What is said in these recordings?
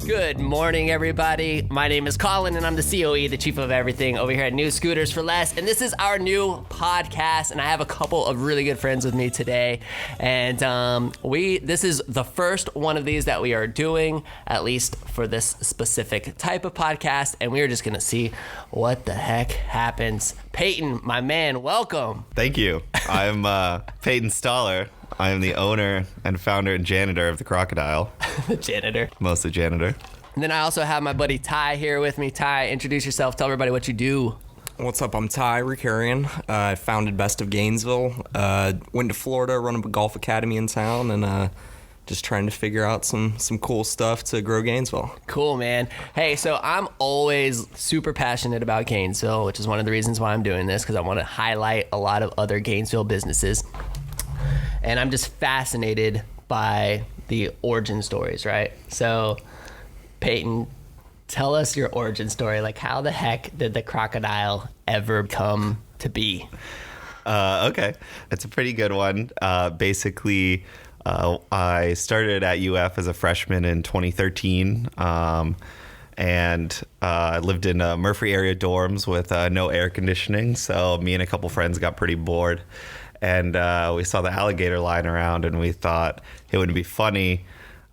Good morning, everybody. My name is Colin, and I'm the COE, the Chief of Everything, over here at New Scooters for Less. And this is our new podcast, and I have a couple of really good friends with me today. And this is the first one of these that we are doing, at least for this specific type of podcast. And we are just going to see what the heck happens. Peyton, my man, welcome. Thank you. I'm Peyton Stahler. I am the owner and founder and janitor of the Crocodile. The janitor. Mostly janitor. And then I also have my buddy Ty here with me. Ty, introduce yourself. Tell everybody what you do. What's up? I'm Ty Rucarean. I founded Best of Gainesville. Went to Florida, run a golf academy in town, and just trying to figure out some cool stuff to grow Gainesville. Cool, man. Hey, so I'm always super passionate about Gainesville, which is one of the reasons why I'm doing this, because I want to highlight a lot of other Gainesville businesses. And I'm just fascinated by the origin stories, right? So, Peyton, tell us your origin story. Like, how the heck did the Crocodile ever come to be? Okay. It's a pretty good one. Basically, I started at UF as a freshman in 2013. And I lived in Murphy area dorms with no air conditioning. So me and a couple friends got pretty bored. And we saw the alligator lying around, and we thought it would be funny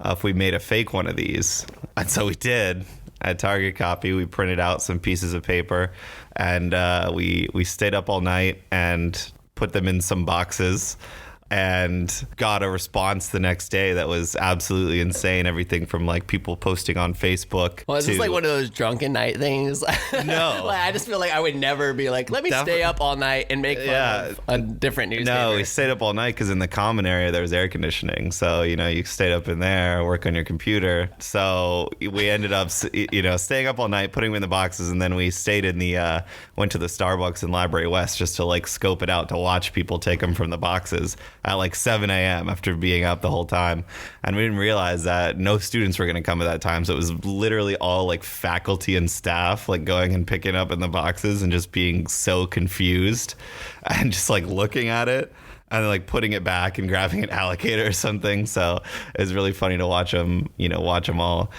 if we made a fake one of these. And so we did. At Target Copy, we printed out some pieces of paper, and we stayed up all night and put them in some boxes, and got a response the next day that was absolutely insane. Everything from like people posting on Facebook. Well, is this like one of those drunken night things? No. Like, I just feel like I would never be like, let me stay up all night and make fun of a different newspaper. No, we stayed up all night because in the common area there was air conditioning. So, you stayed up in there, work on your computer. So we ended up, staying up all night, putting them in the boxes, and then we stayed in the, went to the Starbucks in Library West just to like scope it out to watch people take them from the boxes at like 7 a.m. after being up the whole time. And we didn't realize that no students were going to come at that time. So it was literally all like faculty and staff like going and picking up in the boxes and just being so confused and just like looking at it and then like putting it back and grabbing an alligator or something. So it was really funny to watch them all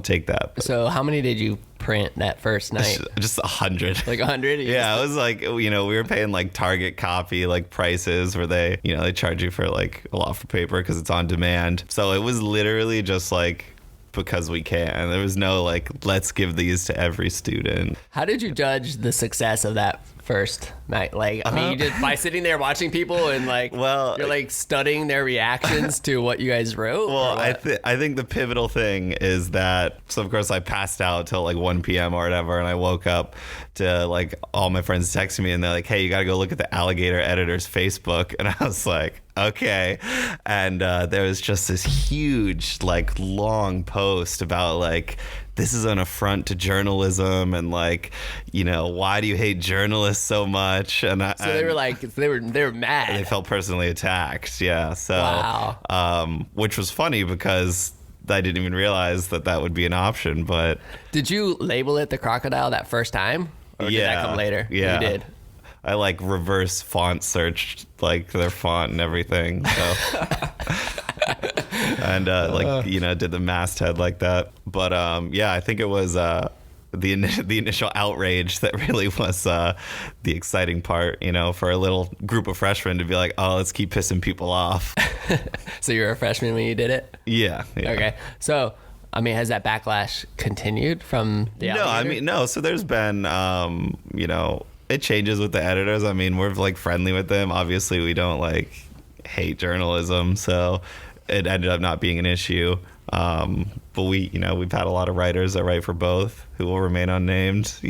take that. But so how many did you print that first night? Just 100. Like 100? Yeah, it was like, we were paying like Target Copy like prices where they, they charge you for like a lot for paper because it's on demand. So it was literally just like because we can. There was no like, let's give these to every student. How did you judge the success of that first night? Like, I mean, you just by sitting there watching people and like, you're like studying their reactions to what you guys wrote? Well, I think the pivotal thing is that, so of course I passed out till like 1 p.m. or whatever, and I woke up to like all my friends texting me, and they're like, hey, you got to go look at the alligator editor's Facebook. And I was like, okay. And there was just this huge like long post about like, this is an affront to journalism, and like, why do you hate journalists so much? And so they were like, they were mad. They felt personally attacked. Yeah. So, wow. Which was funny because I didn't even realize that would be an option. But did you label it the Crocodile that first time, or did that come later? Yeah, you did. I like reverse font searched like their font and everything. So. And did the masthead like that. But I think it was the initial outrage that really was the exciting part, for a little group of freshmen to be like, oh, let's keep pissing people off. So you were a freshman when you did it? Yeah. Okay. So, I mean, has that backlash continued from the alligator? No. So there's been, it changes with the editors. I mean, we're like friendly with them. Obviously, we don't like hate journalism, so it ended up not being an issue. But we've had a lot of writers that write for both who will remain unnamed, so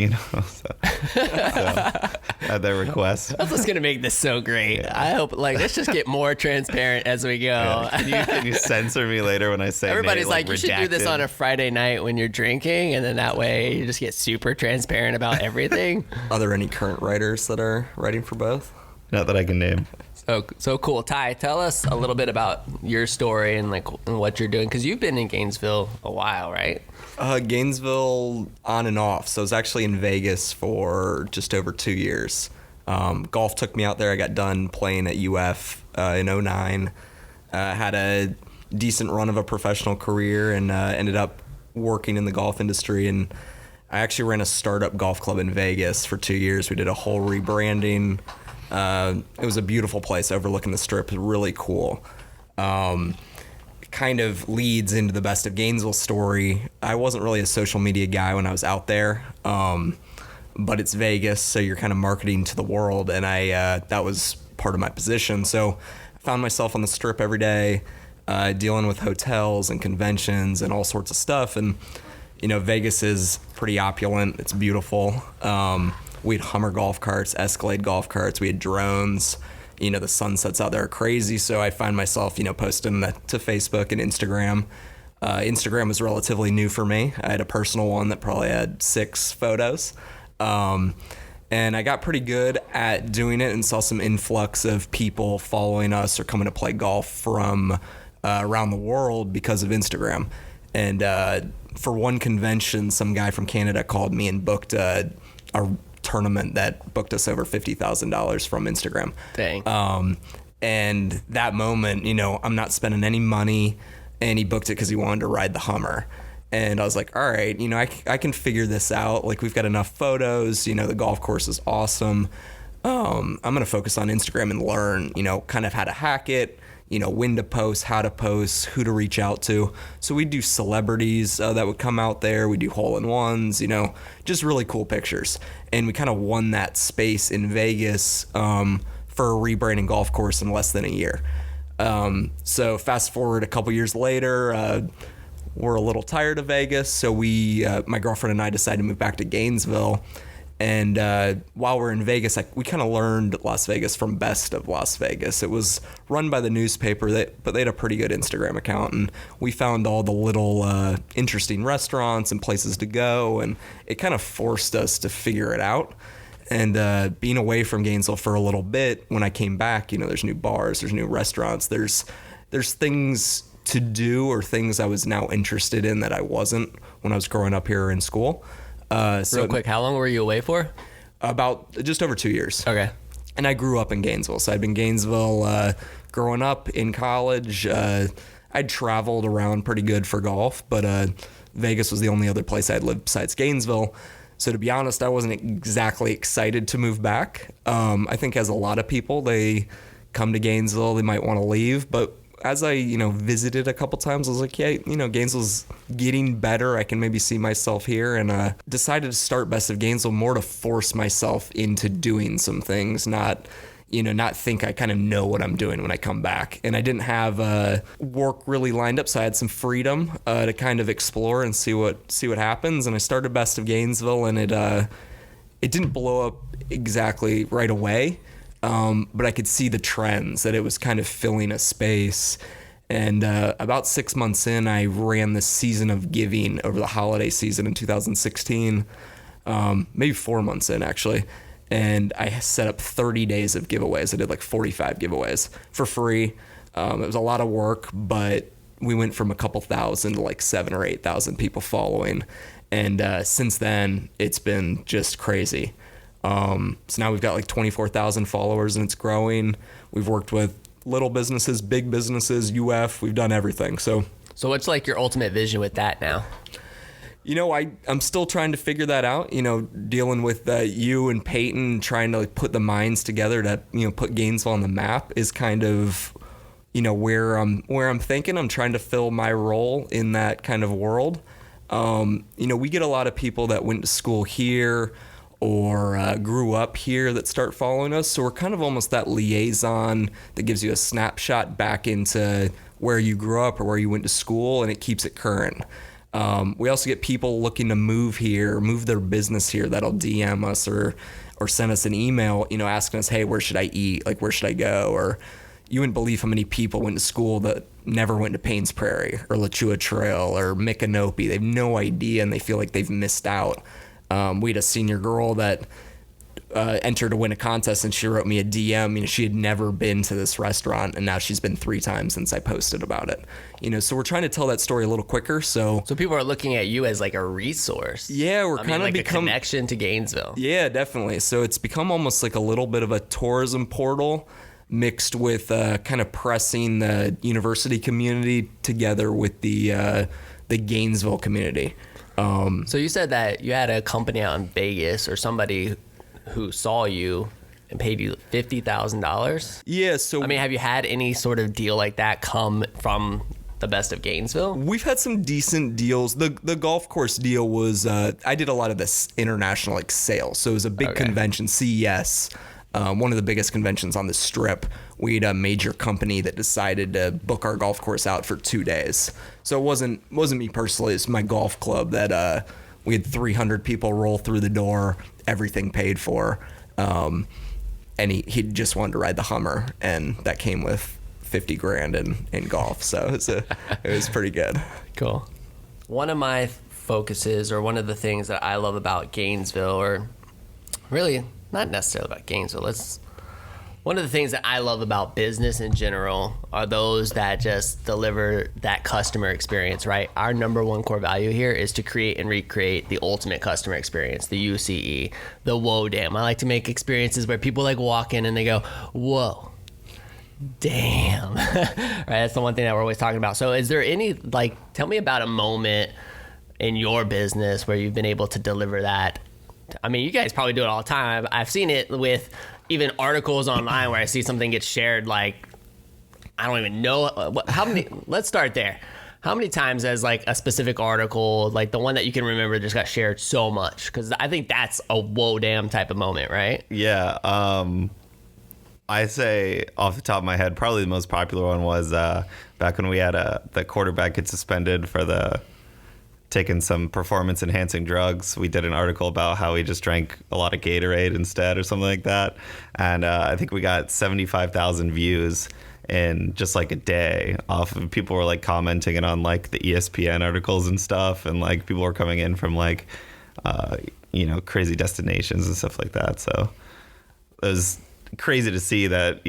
at their request. That's what's going to make this so great. Yeah. I hope, let's just get more transparent as we go. Yeah. Can you censor me later when I say everybody's like you should do this on a Friday night when you're drinking, and then that way you just get super transparent about everything. Are there any current writers that are writing for both? Not that I can name. So cool. Ty, tell us a little bit about your story and what you're doing, because you've been in Gainesville a while, right? Gainesville on and off. So I was actually in Vegas for just over 2 years. Golf took me out there. I got done playing at UF in 2009. Had a decent run of a professional career and ended up working in the golf industry, and I actually ran a startup golf club in Vegas for 2 years. We did a whole rebranding. It was a beautiful place overlooking the Strip. Really cool. Kind of leads into the Best of Gainesville story. I wasn't really a social media guy when I was out there, but it's Vegas, so you're kind of marketing to the world, and that was part of my position. So I found myself on the Strip every day, dealing with hotels and conventions and all sorts of stuff. And Vegas is pretty opulent. It's beautiful. We had Hummer golf carts, Escalade golf carts. We had drones. The sunsets out there are crazy. So I find myself, posting that to Facebook and Instagram. Instagram was relatively new for me. I had a personal one that probably had 6 photos. And I got pretty good at doing it and saw some influx of people following us or coming to play golf from around the world because of Instagram. And for one convention, some guy from Canada called me and booked a tournament that booked us over $50,000 from Instagram. Dang. And that moment, I'm not spending any money, and he booked it because he wanted to ride the Hummer. And I was like, all right, I can figure this out. Like, we've got enough photos, the golf course is awesome. I'm going to focus on Instagram and learn, kind of how to hack it, when to post, how to post, who to reach out to. So we do celebrities that would come out there. We do hole-in-ones, just really cool pictures. And we kind of won that space in Vegas for a rebranding golf course in less than a year. So fast forward a couple years later, we're a little tired of Vegas. So my girlfriend and I decided to move back to Gainesville. And while we're in Vegas, we kind of learned Las Vegas from Best of Las Vegas. It was run by the newspaper, but they had a pretty good Instagram account. And we found all the little interesting restaurants and places to go. And it kind of forced us to figure it out. And being away from Gainesville for a little bit, when I came back, there's new bars, there's new restaurants, there's things to do or things I was now interested in that I wasn't when I was growing up here in school. Real quick, how long were you away for? About just over 2 years. Okay. And I grew up in Gainesville. So I'd been in Gainesville growing up, in college. I'd traveled around pretty good for golf, but Vegas was the only other place I'd lived besides Gainesville. So to be honest, I wasn't exactly excited to move back. I think as a lot of people, they come to Gainesville, they might want to leave, but as I, visited a couple times, I was like, yeah, Gainesville's getting better. I can maybe see myself here, and decided to start Best of Gainesville more to force myself into doing some things, not think I kind of know what I'm doing when I come back. And I didn't have work really lined up, so I had some freedom to kind of explore and see what happens. And I started Best of Gainesville, and it didn't blow up exactly right away. But I could see the trends, that it was kind of filling a space. And about 6 months in, I ran this season of giving over the holiday season in 2016, maybe 4 months in, actually. And I set up 30 days of giveaways. I did like 45 giveaways for free. It was a lot of work, but we went from a couple thousand to like 7,000 or 8,000 people following. And since then, it's been just crazy. So now we've got like 24,000 followers, and it's growing. We've worked with little businesses, big businesses, UF. We've done everything. So what's like your ultimate vision with that now? I'm still trying to figure that out. Dealing with you and Peyton, trying to like put the minds together to put Gainesville on the map is kind of where I'm thinking. I'm trying to fill my role in that kind of world. We get a lot of people that went to school here or grew up here that start following us. So we're kind of almost that liaison that gives you a snapshot back into where you grew up or where you went to school, and it keeps it current. We also get people looking to move here, move their business here, that'll DM us or send us an email, asking us, hey, where should I eat? Like, where should I go? Or you wouldn't believe how many people went to school that never went to Paynes Prairie or Lachua Trail or Micanopy. They have no idea, and they feel like they've missed out. We had a senior girl that entered to win a contest, and she wrote me a DM. She had never been to this restaurant, and now she's been 3 times since I posted about it. So we're trying to tell that story a little quicker. So people are looking at you as like a resource. Yeah, we're kind of like a connection to Gainesville. Yeah, definitely. So it's become almost like a little bit of a tourism portal mixed with kind of pressing the university community together with the the Gainesville community. So you said that you had a company out in Vegas or somebody who saw you and paid you $50,000? Yeah, so I mean, have you had any sort of deal like that come from the Best of Gainesville? we've had some decent deals. The golf course deal was I did a lot of this international like sales. So it was a big convention, CES, one of the biggest conventions on the Strip. We had a major company that decided to book our golf course out for 2 days. So it wasn't me personally. It's my golf club that we had 300 people roll through the door, everything paid for. And he just wanted to ride the Hummer, and that came with 50 grand in golf. So it was pretty good. Cool. One of my focuses, or one of the things that I love about Gainesville, or really not necessarily about Gainesville, one of the things that I love about business in general are those that just deliver that customer experience, right? Our number one core value here is to create and recreate the ultimate customer experience, the UCE, the whoa damn. I like to make experiences where people like walk in and they go, whoa, damn. Right? That's the one thing that we're always talking about. So is there any, like, tell me about a moment in your business where you've been able to deliver that. I mean, you guys probably do it all the time. I've seen it with even articles online where I see something get shared, like, I don't even know how many. Let's start there. How many times has like a specific article, like the one that you can remember, just got shared so much? Because I think that's a whoa damn type of moment, right? Yeah. I say off the top of my head, probably the most popular one was back when we had the quarterback get suspended for taking some performance enhancing drugs. We did an article about how he just drank a lot of Gatorade instead or something like that. And I think we got 75,000 views in just like a day off of people were like commenting it on like the ESPN articles and stuff. And like people were coming in from like, crazy destinations and stuff like that. So it was crazy to see that,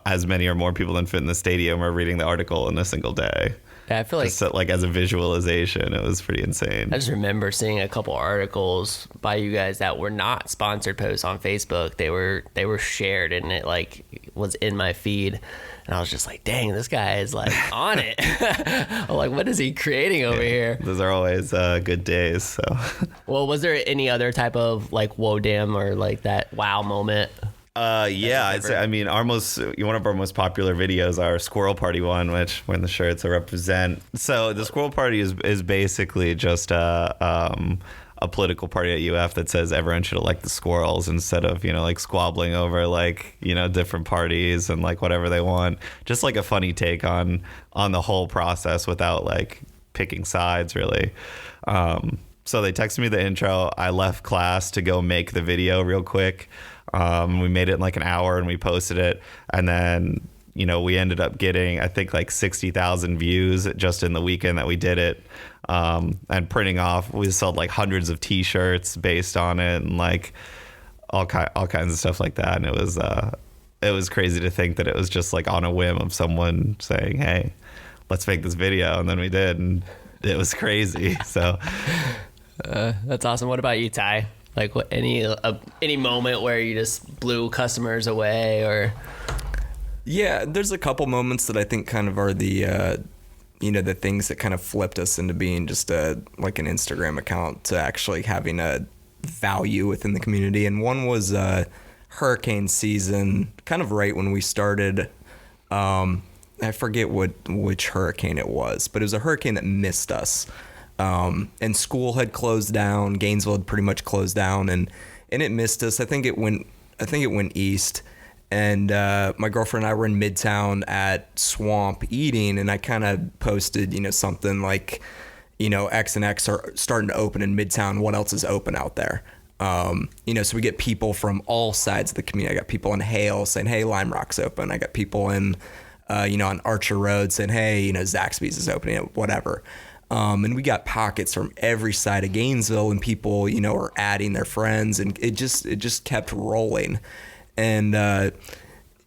as many or more people than fit in the stadium are reading the article in a single day. Yeah, I feel like, just like as a visualization, it was pretty insane. I just remember seeing a couple articles by you guys that were not sponsored posts on Facebook. They were shared, and it like was in my feed, and I was just like, "Dang, this guy is like on it." I'm like, "What is he creating over here?" Those are always good days. So, well, was there any other type of like whoa damn or like that wow moment? Yeah, I'd say, one of our most popular videos, our squirrel party one, which we're in the shirts to represent. So the squirrel party is basically just a political party at UF that says everyone should elect the squirrels instead of, like squabbling over like, different parties and like whatever they want. Just like a funny take on the whole process without like picking sides really. So they texted me the intro. I left class to go make the video real quick. We made it in like an hour and we posted it. And then, we ended up getting, I think like 60,000 views just in the weekend that we did it. And printing off, we sold like hundreds of t-shirts based on it and like all kinds of stuff like that. And it was crazy to think that it was just like on a whim of someone saying, hey, let's make this video. And then we did, and it was crazy. So that's awesome. What about you, Ty? Like what, any moment where you just blew customers away or? Yeah, there's a couple moments that I think kind of are the, the things that kind of flipped us into being just like an Instagram account to actually having a value within the community. And one was hurricane season, kind of right when we started. I forget which hurricane it was, but it was a hurricane that missed us. And school had closed down. Gainesville had pretty much closed down, and it missed us. I think it went east, and my girlfriend and I were in Midtown at Swamp eating, and I kind of posted, something like, X and X are starting to open in Midtown. What else is open out there? So we get people from all sides of the community. I got people in Hale saying, hey, Lime Rock's open. I got people in, on Archer Road saying, hey, Zaxby's is opening, whatever. And we got pockets from every side of Gainesville, and people, are adding their friends, and it just kept rolling. And, I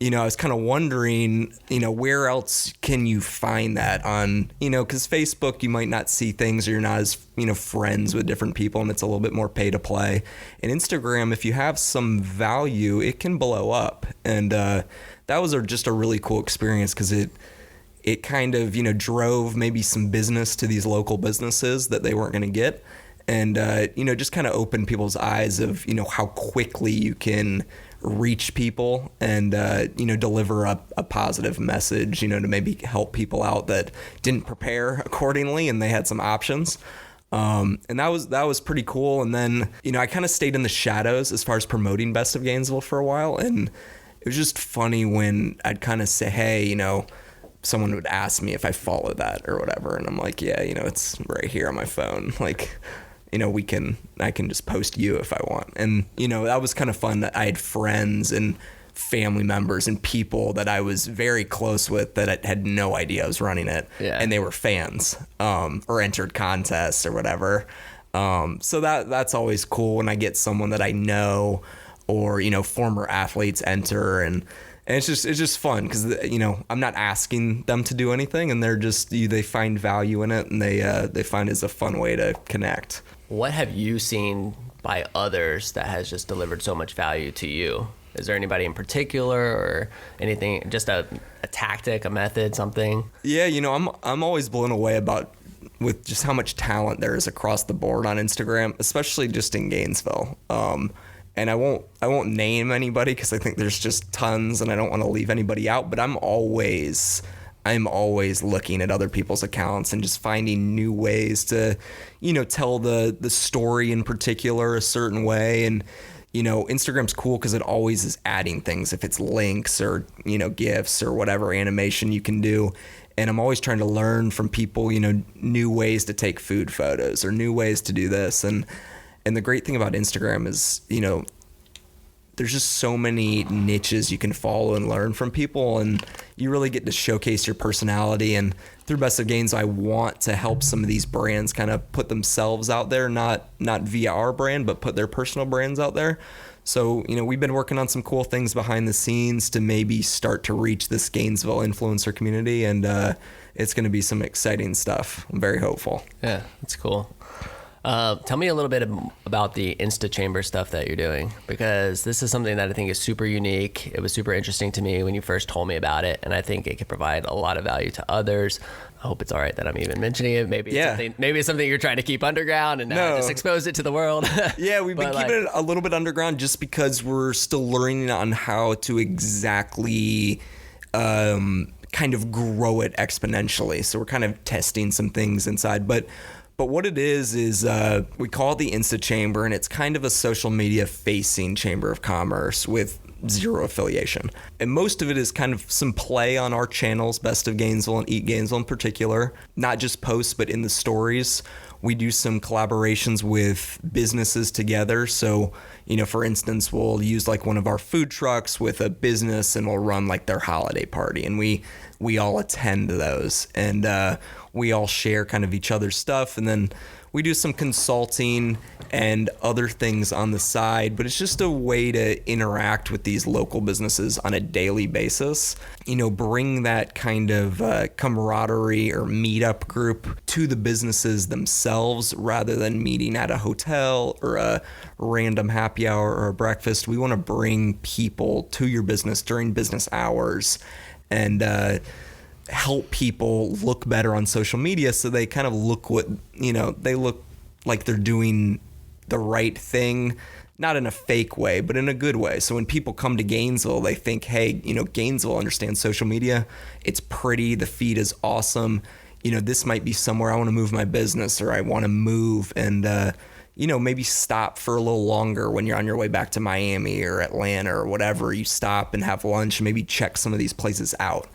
was kind of wondering, where else can you find that on, because Facebook, you might not see things, or you're not as, friends with different people, and it's a little bit more pay to play. And Instagram, if you have some value, it can blow up. And that was just a really cool experience, because it kind of, drove maybe some business to these local businesses that they weren't going to get. And, just kind of opened people's eyes of, how quickly you can reach people and, deliver a positive message, to maybe help people out that didn't prepare accordingly and they had some options. And that was pretty cool. And then, I kind of stayed in the shadows as far as promoting Best of Gainesville for a while. And it was just funny when I'd kind of say, hey, someone would ask me if I follow that or whatever. And I'm like, yeah, it's right here on my phone. Like, I can just post you if I want. And, that was kind of fun that I had friends and family members and people that I was very close with that I had no idea I was running it. Yeah. And they were fans, or entered contests or whatever. So that's always cool when I get someone that I know or, former athletes enter, and it's just fun because, I'm not asking them to do anything, and they're just, they find value in it, and they find it's a fun way to connect. What have you seen by others that has just delivered so much value to you? Is there anybody in particular or anything, just a tactic, a method, something? Yeah, I'm always blown away with just how much talent there is across the board on Instagram, especially just in Gainesville. And I won't name anybody because I think there's just tons and I don't want to leave anybody out, but I'm always looking at other people's accounts and just finding new ways to, tell the story in particular a certain way. And, Instagram's cool because it always is adding things, if it's links or, GIFs or whatever animation you can do. And I'm always trying to learn from people, new ways to take food photos or new ways to do this. And the great thing about Instagram is, there's just so many niches you can follow and learn from people, and you really get to showcase your personality. And through Best of Gaines, I want to help some of these brands kind of put themselves out there, not via our brand, but put their personal brands out there. So, we've been working on some cool things behind the scenes to maybe start to reach this Gainesville influencer community, and it's going to be some exciting stuff. I'm very hopeful. Yeah, that's cool. Tell me a little bit about the Insta Chamber stuff that you're doing, because this is something that I think is super unique. It was super interesting to me when you first told me about it, and I think it could provide a lot of value to others. I hope it's all right that I'm even mentioning it. Maybe it's something you're trying to keep underground and just expose it to to the world. Yeah, we've been keeping it a little bit underground just because we're still learning on how to exactly kind of grow it exponentially. So we're kind of testing some things inside, but what it is we call it the Insta Chamber, and it's kind of a social media facing chamber of commerce with zero affiliation. And most of it is kind of some play on our channels, Best of Gainesville and Eat Gainesville in particular, not just posts, but in the stories. We do some collaborations with businesses together. So, for instance, we'll use like one of our food trucks with a business and we'll run like their holiday party, and we all attend those, and we all share kind of each other's stuff, and then we do some consulting and other things on the side, but it's just a way to interact with these local businesses on a daily basis, bring that kind of camaraderie or meetup group to the businesses themselves rather than meeting at a hotel or a random happy hour or a breakfast. We want to bring people to your business during business hours and help people look better on social media, so they kind of look they look like they're doing the right thing, not in a fake way, but in a good way. So when people come to Gainesville, they think, hey, Gainesville understands social media. It's pretty. The feed is awesome. This might be somewhere I want to move my business, or I want to move and, maybe stop for a little longer when you're on your way back to Miami or Atlanta or whatever. You stop and have lunch and maybe check some of these places out.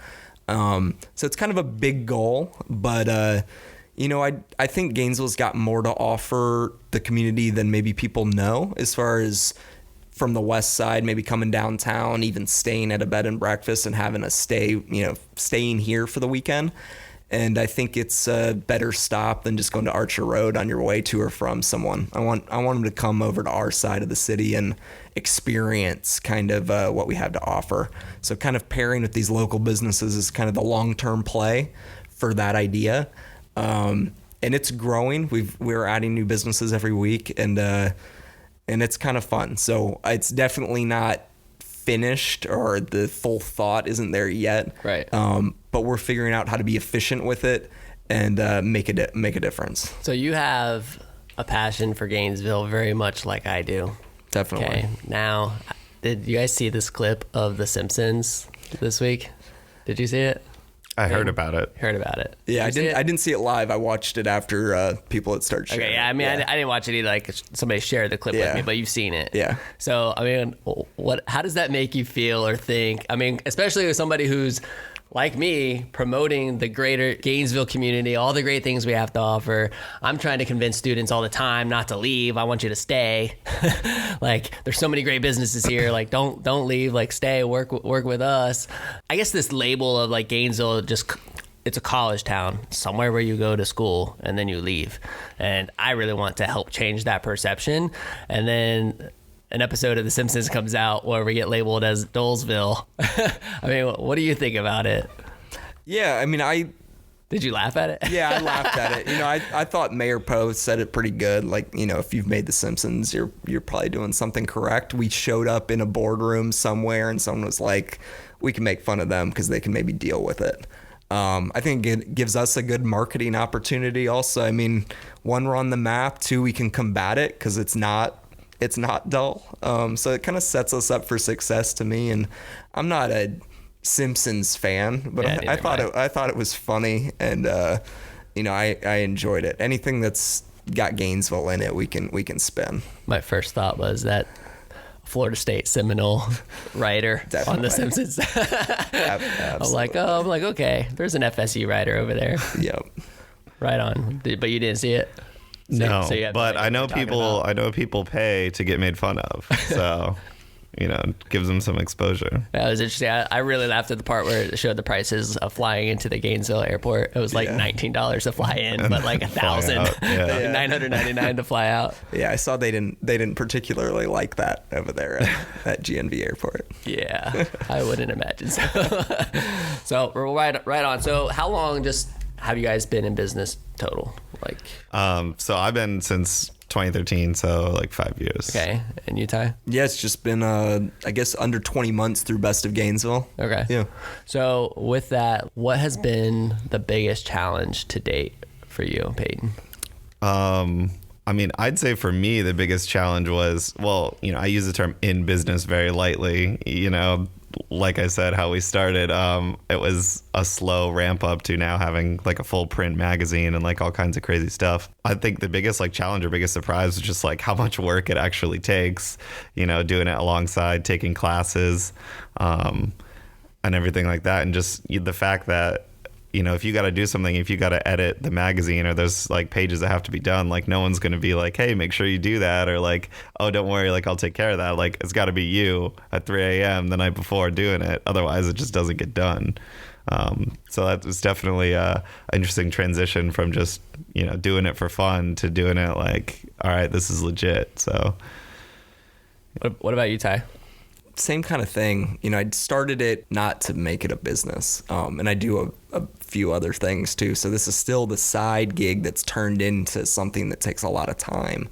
So it's kind of a big goal, but, I think Gainesville's got more to offer the community than maybe people know, as far as from the west side, maybe coming downtown, even staying at a bed and breakfast and having a staying here for the weekend. And I think it's a better stop than just going to Archer Road on your way to or from someone. I want them to come over to our side of the city and experience kind of what we have to offer. So kind of pairing with these local businesses is kind of the long-term play for that idea. And it's growing. We're adding new businesses every week, and it's kind of fun. So it's definitely not finished, or the full thought isn't there yet. Right. but we're figuring out how to be efficient with it and make a difference. So you have a passion for Gainesville very much like I do. Definitely. Okay. Now, did you guys see this clip of The Simpsons this week? Did you see it? I heard about it. Heard about it. Yeah, I didn't see it live. I watched it after people had started sharing. Okay, yeah, I mean, I didn't watch it either. Like, somebody shared the clip with me, but you've seen it. Yeah. So, I mean, how does that make you feel or think? I mean, especially with somebody who's like me, promoting the greater Gainesville community, all the great things we have to offer. I'm trying to convince students all the time not to leave. I want you to stay. Like, there's so many great businesses here. Like, don't leave. Like, stay, work with us. I guess this label of like Gainesville, it's a college town, somewhere where you go to school and then you leave. And I really want to help change that perception. And then an episode of The Simpsons comes out where we get labeled as Dolesville. I mean, what do you think about it? Yeah, I mean, Did you laugh at it? Yeah, I laughed at it. You know, I thought Mayor Poe said it pretty good. Like, you know, if you've made The Simpsons, you're probably doing something correct. We showed up in a boardroom somewhere and someone was like, we can make fun of them because they can maybe deal with it. I think it gives us a good marketing opportunity also. I mean, one, we're on the map. Two, we can combat it because it's not dull. So it kind of sets us up for success to me. And I'm not a Simpsons fan, but I thought it was funny, and you know, I enjoyed it. Anything that's got Gainesville in it, we can spin. My first thought was that Florida State Seminole writer on The Simpsons. I'm like, okay, there's an FSU writer over there. Yep. Right on. But you didn't see it? No, so but I know people pay to get made fun of. So, you know, it gives them some exposure. That was interesting. I really laughed at the part where it showed the prices of flying into the Gainesville airport. It was like $19 to fly in, but like $1,000, $999 to fly out. Yeah, I saw they didn't particularly like that over there at GNV Airport. Yeah, I wouldn't imagine so. So we're right on. So how long have you guys been in business total? So I've been since 2013, so like 5 years. Okay, and you, Ty? Yeah, it's just been I guess under 20 months through Best of Gainesville. Okay. Yeah. So with that, what has been the biggest challenge to date for you, Peyton? I mean, I'd say for me, the biggest challenge was, well, you know, I use the term in business very lightly. You know, like I said, how we started, it was a slow ramp up to now having like a full print magazine and like all kinds of crazy stuff. I think the biggest like challenge or biggest surprise was just like how much work it actually takes, you know, doing it alongside taking classes, and everything like that. And just the fact that, you know, if you got to do something, if you got to edit the magazine or there's like pages that have to be done, like no one's going to be like, hey, make sure you do that. Or like, oh, don't worry, like I'll take care of that. Like it's got to be you at 3 a.m. the night before doing it. Otherwise it just doesn't get done. So that was definitely an interesting transition from just, you know, doing it for fun to doing it like, all right, this is legit. So what about you, Ty? Same kind of thing. You know, I started it not to make it a business. And I do a few other things too. So this is still the side gig that's turned into something that takes a lot of time.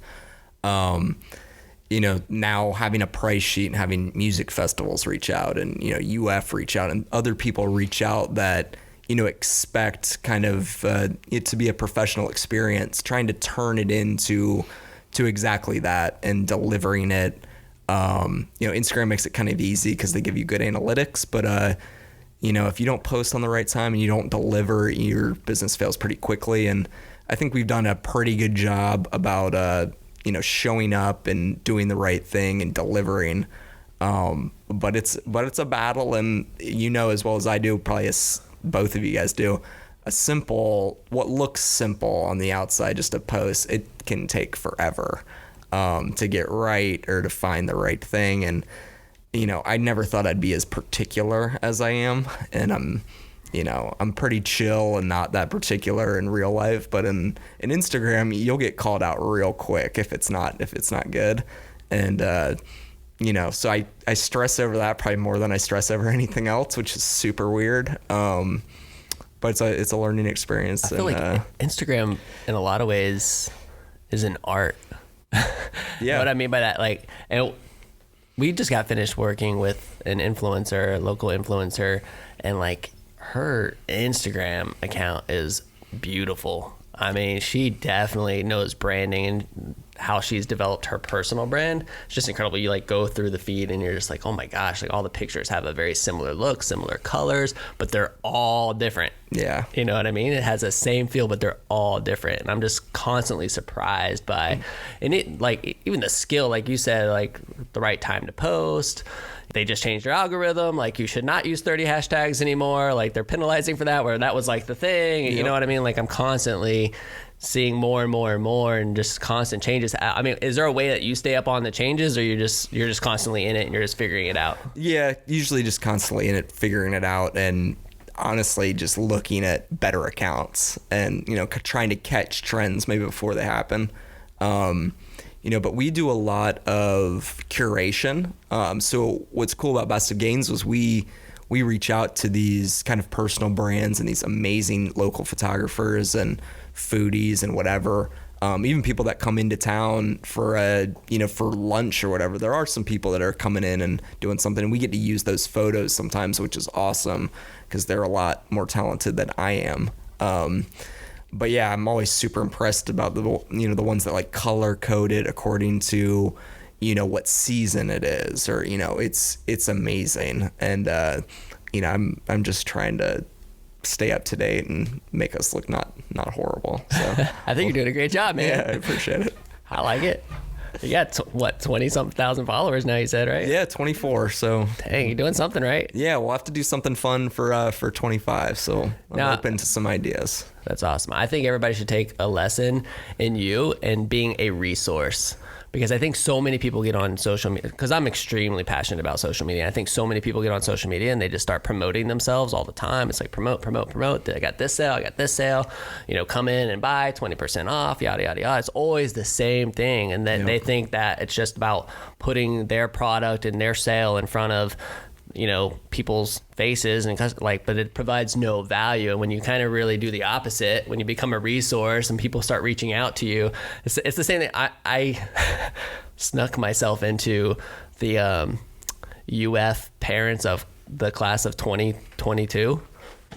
You know, now having a price sheet and having music festivals reach out and, you know, UF reach out and other people reach out that, you know, expect kind of it to be a professional experience, trying to turn it into exactly that and delivering it. You know, Instagram makes it kind of easy because they give you good analytics, but you know, if you don't post on the right time and you don't deliver, your business fails pretty quickly. And I think we've done a pretty good job about you know, showing up and doing the right thing and delivering. But it's a battle, and you know as well as I do, probably as both of you guys do, what looks simple on the outside, just a post, it can take forever to get right or to find the right thing. And, you know, I never thought I'd be as particular as I am. And I'm pretty chill and not that particular in real life, but in Instagram, you'll get called out real quick if it's not good. And, you know, so I stress over that probably more than I stress over anything else, which is super weird. But it's a learning experience. I feel like Instagram in a lot of ways is an art. Yeah. What I mean by that, like, and we just got finished working with an influencer, a local influencer, and like her Instagram account is beautiful. I mean, she definitely knows branding and how she's developed her personal brand. It's just incredible. You like go through the feed and you're just like, oh my gosh, like all the pictures have a very similar look, similar colors, but they're all different. Yeah. You know what I mean? It has the same feel, but they're all different. And I'm just constantly surprised by, and it like even the skill, like you said, like the right time to post. They just changed their algorithm. Like you should not use 30 hashtags anymore. Like they're penalizing for that, where that was like the thing. Yep. You know what I mean? Like I'm constantly seeing more and more and more and just constant changes. I mean, is there a way that you stay up on the changes, or you're just constantly in it and you're just figuring it out? Yeah, usually just constantly in it, figuring it out, and honestly just looking at better accounts and, you know, trying to catch trends maybe before they happen. You know, but we do a lot of curation. So what's cool about Best of Gaines was we reach out to these kind of personal brands and these amazing local photographers and foodies and whatever. Even people that come into town for for lunch or whatever. There are some people that are coming in and doing something, and we get to use those photos sometimes, which is awesome because they're a lot more talented than I am. But yeah, I'm always super impressed about the ones that like color code it according to, you know, what season it is, or, you know, it's amazing. And, you know, I'm just trying to stay up to date and make us look not horrible. So I think you're doing a great job, man. Yeah, I appreciate it. I like it. You got 20-something thousand followers now, you said, right? Yeah, 24. So dang, you're doing something right. Yeah, we'll have to do something fun for 25. So I'm open to some ideas. That's awesome. I think everybody should take a lesson in you and being a resource. Because I think so many people get on social media, because I'm extremely passionate about social media. I think so many people get on social media and they just start promoting themselves all the time. It's like promote. I got this sale, you know, come in and buy 20% off, yada, yada, yada. It's always the same thing. And then they think that it's just about putting their product and their sale in front of, you know, people's faces and but it provides no value. And when you kind of really do the opposite, when you become a resource and people start reaching out to you, it's the same thing. I snuck myself into the UF parents of the class of 2022.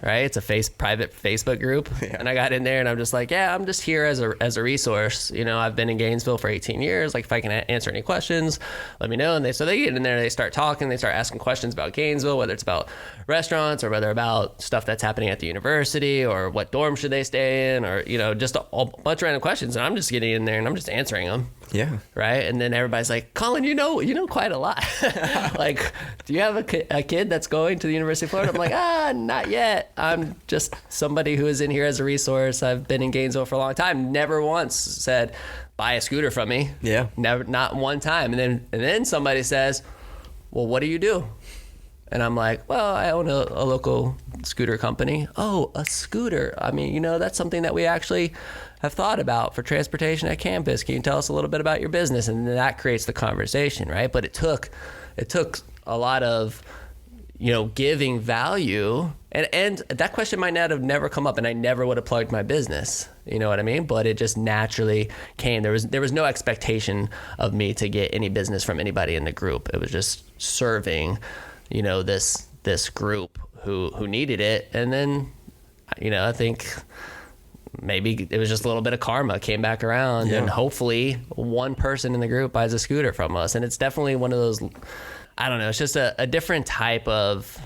Right, it's a private Facebook group, and I got in there, and I'm just like, yeah, I'm just here as a resource. You know, I've been in Gainesville for 18 years. Like, if I can answer any questions, let me know. And they get in there, and they start talking, they start asking questions about Gainesville, whether it's about restaurants or whether about stuff that's happening at the university, or what dorm should they stay in, or, you know, just a bunch of random questions. And I'm just getting in there and I'm just answering them. Yeah. Right. And then everybody's like, Colin, you know quite a lot. Like, do you have a kid that's going to the University of Florida? I'm like, not yet. I'm just somebody who is in here as a resource. I've been in Gainesville for a long time. Never once said, buy a scooter from me. Yeah. Never, not one time. And then somebody says, well, what do you do? And I'm like, well, I own a local scooter company. Oh, a scooter. I mean, you know, that's something that we actually have thought about for transportation at campus. Can you tell us a little bit about your business? And that creates the conversation, right? But it took a lot of, you know, giving value. And that question might not have never come up, and I never would have plugged my business. You know what I mean? But it just naturally came. There was no expectation of me to get any business from anybody in the group. It was just serving, you know, this group who needed it. And then, you know, I think maybe it was just a little bit of karma came back around, and hopefully one person in the group buys a scooter from us. And it's definitely one of those, I don't know, it's just a different type of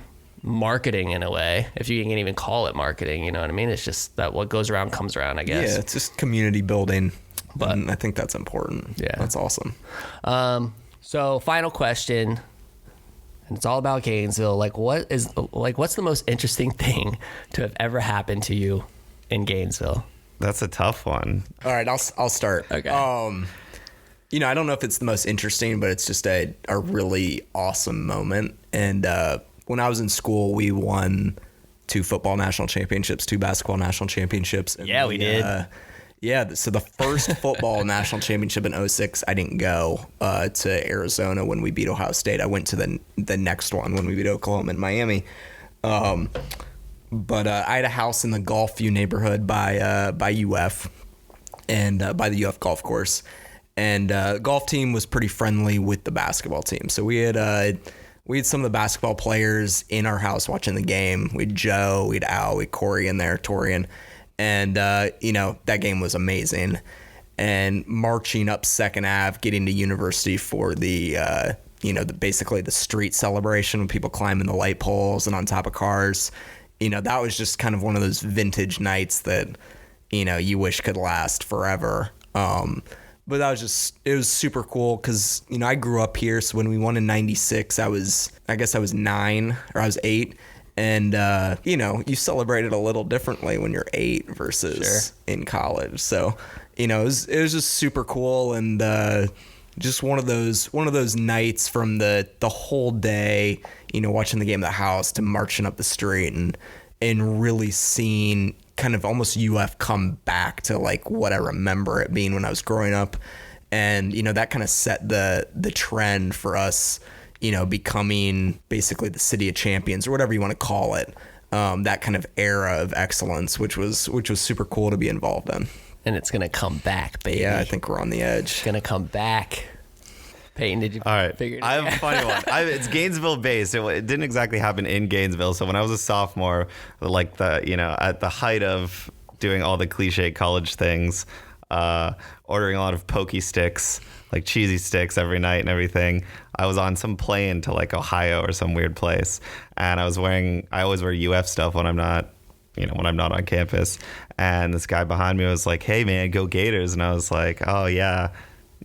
marketing in a way, if you can even call it marketing. You know what I mean? It's just that what goes around comes around, I guess. Yeah, it's just community building. But I think that's important. Yeah. That's awesome. So final question, and it's all about Gainesville. What's the most interesting thing to have ever happened to you in Gainesville? That's a tough one. All right, I'll start. Okay. You know, I don't know if it's the most interesting, but it's just a really awesome moment. And when I was in school, we won 2 football national championships, 2 basketball national championships. And we did. So the first football national championship in 2006, I didn't go to Arizona when we beat Ohio State. I went to the next one when we beat Oklahoma and Miami. But I had a house in the Gulfview neighborhood by UF and by the UF golf course. And the golf team was pretty friendly with the basketball team. So we had we had some of the basketball players in our house watching the game. We had Joe, we had Al, we had Corey in there, Torian. And, you know, that game was amazing. And marching up 2nd Ave, getting to University for the, you know, basically the street celebration with people climbing the light poles and on top of cars. You know, that was just kind of one of those vintage nights that, you know, you wish could last forever. But that was just, it was super cool because, you know, I grew up here. So when we won in 96, I guess I was 9 or I was 8. And, you know, you celebrate it a little differently when you're 8 versus in college. So, you know, it was just super cool. And, just one of those nights from the whole day, you know, watching the game at the house to marching up the street and really seeing kind of almost UF come back to like what I remember it being when I was growing up. And, you know, that kind of set the trend for us, you know, becoming basically the city of champions or whatever you want to call it. That kind of era of excellence, which was super cool to be involved in. And it's going to come back, baby. Yeah, I think we're on the edge. It's going to come back. Peyton, did you figure it out? I have a funny one. It's Gainesville based. It didn't exactly happen in Gainesville. So when I was a sophomore, like you know, at the height of doing all the cliche college things, ordering a lot of pokey sticks, like cheesy sticks every night and everything. I was on some plane to like Ohio or some weird place. And I always wear UF stuff when I'm not on campus. And this guy behind me was like, "Hey man, go Gators." And I was like, "Oh yeah,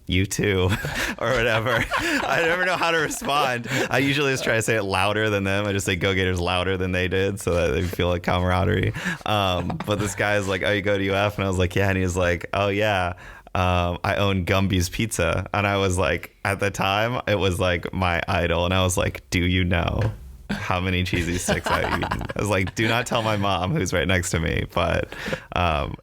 you too," or whatever. I never know how to respond. I usually just try to say it louder than them. I just say "Go Gators" louder than they did so that they feel like camaraderie. But this guy's like, "Oh, you go to UF?" And I was like, "Yeah." And he was like, "Oh yeah, I own Gumby's Pizza." And I was like, at the time, it was like my idol. And I was like, "Do you know how many cheesy sticks I've eaten?" I was like, "Do not tell my mom," who's right next to me. But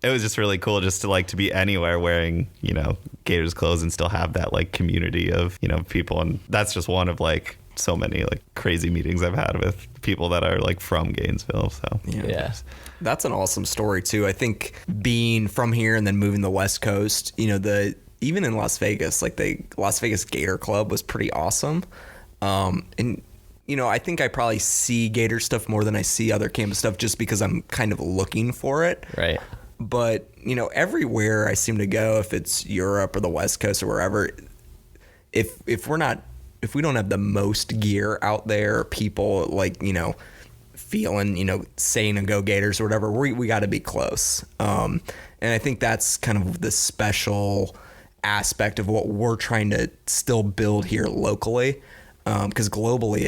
it was just really cool just to be anywhere wearing, you know, Gators clothes and still have that like community of, you know, people. And that's just one of like so many like crazy meetings I've had with people that are like from Gainesville. So yeah. That's an awesome story too. I think being from here and then moving to the West Coast, you know, even in Las Vegas, like the Las Vegas Gator Club was pretty awesome. And you know, I think I probably see Gator stuff more than I see other campus stuff just because I'm kind of looking for it. Right. But, you know, everywhere I seem to go, if it's Europe or the West Coast or wherever, if we don't have the most gear out there, people like, you know, feeling, you know, saying a go Gators or whatever, we got to be close. And I think that's kind of the special aspect of what we're trying to still build here locally. Because globally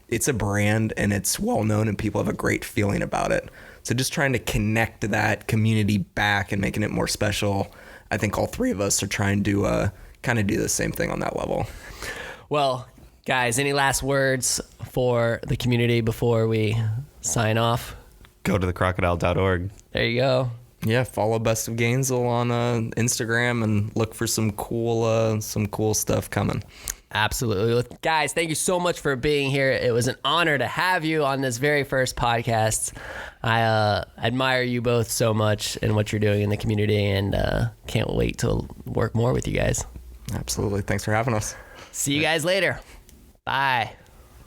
it's a brand and it's well known and people have a great feeling about it. So just trying to connect that community back and making it more special. I think all three of us are trying to kind of do the same thing on that level. Well, guys, any last words for the community before we sign off? Go to thecrocodile.org. There you go. Yeah, follow Best of Gainesville on Instagram and look for some cool stuff coming. Absolutely. Guys, thank you so much for being here. It was an honor to have you on this very first podcast. I admire you both so much and what you're doing in the community, and can't wait to work more with you guys. Absolutely. Thanks for having us. See you guys later. Bye.